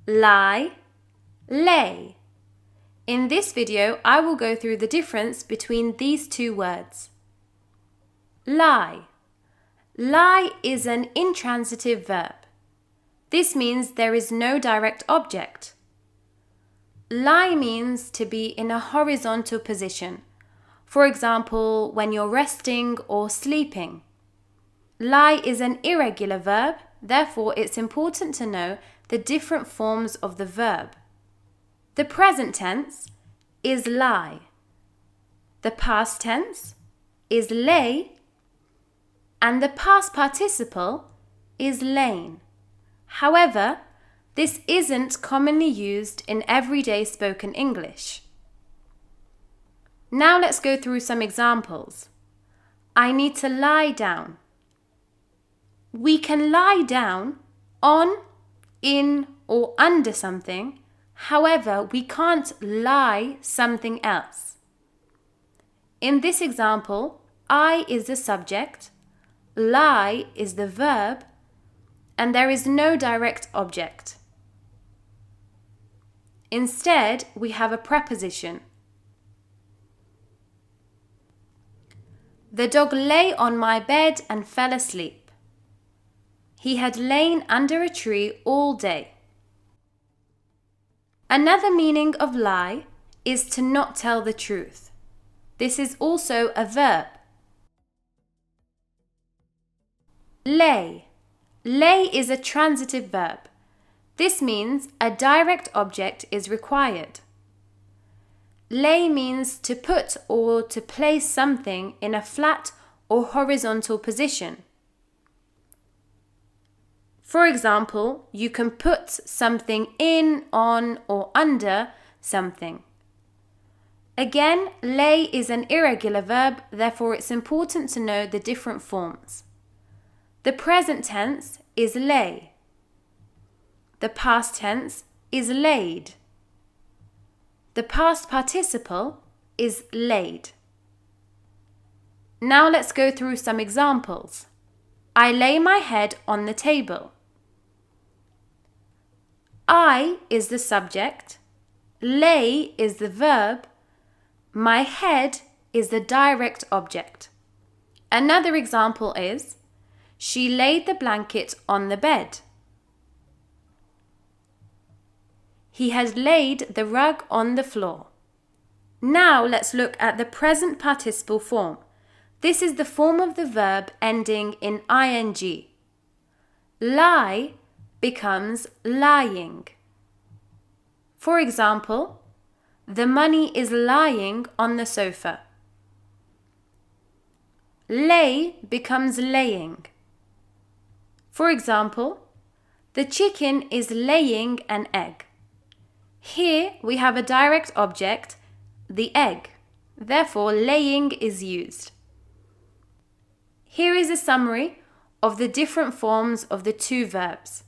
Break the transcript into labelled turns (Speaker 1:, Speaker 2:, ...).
Speaker 1: lie, lay. In this video, I will go through the difference between these two words. Lie. Lie is an intransitive verb. This means there is no direct object. Lie means to be in a horizontal position. For example, when you're resting or sleeping. Lie is an irregular verb, therefore it's important to know the different forms of the verb. The present tense is lie. The past tense is lay. And the past participle is lain. However, this isn't commonly used in everyday spoken English. Now let's go through some examples. I need to lie down. We can lie down on, in, or under something. However, we can't lie something else. In this example, I is the subject, lie is the verb, and there is no direct object. Instead, we have a preposition. The dog lay on my bed and fell asleep. He had lain under a tree all day. Another meaning of lie is to not tell the truth. This is also a verb. Lay. Lay is a transitive verb. This means a direct object is required. Lay means to put or to place something in a flat or horizontal position. For example, you can put something in, on, or under something. Again, lay is an irregular verb, therefore it's important to know the different forms. The present tense is lay. The past tense is laid. The past participle is laid. Now let's go through some examples. I lay my head on the table. I is the subject, lay is the verb, my head is the direct object. Another example is, she laid the blanket on the bed. He had laid the rug on the floor. Now let's look at the present participle form. This is the form of the verb ending in ing. Lie becomes lying. For example, the money is lying on the sofa. Lay becomes laying. For example, the chicken is laying an egg. Here we have a direct object, the egg. Therefore, laying is used. Here is a summary of the different forms of the two verbs.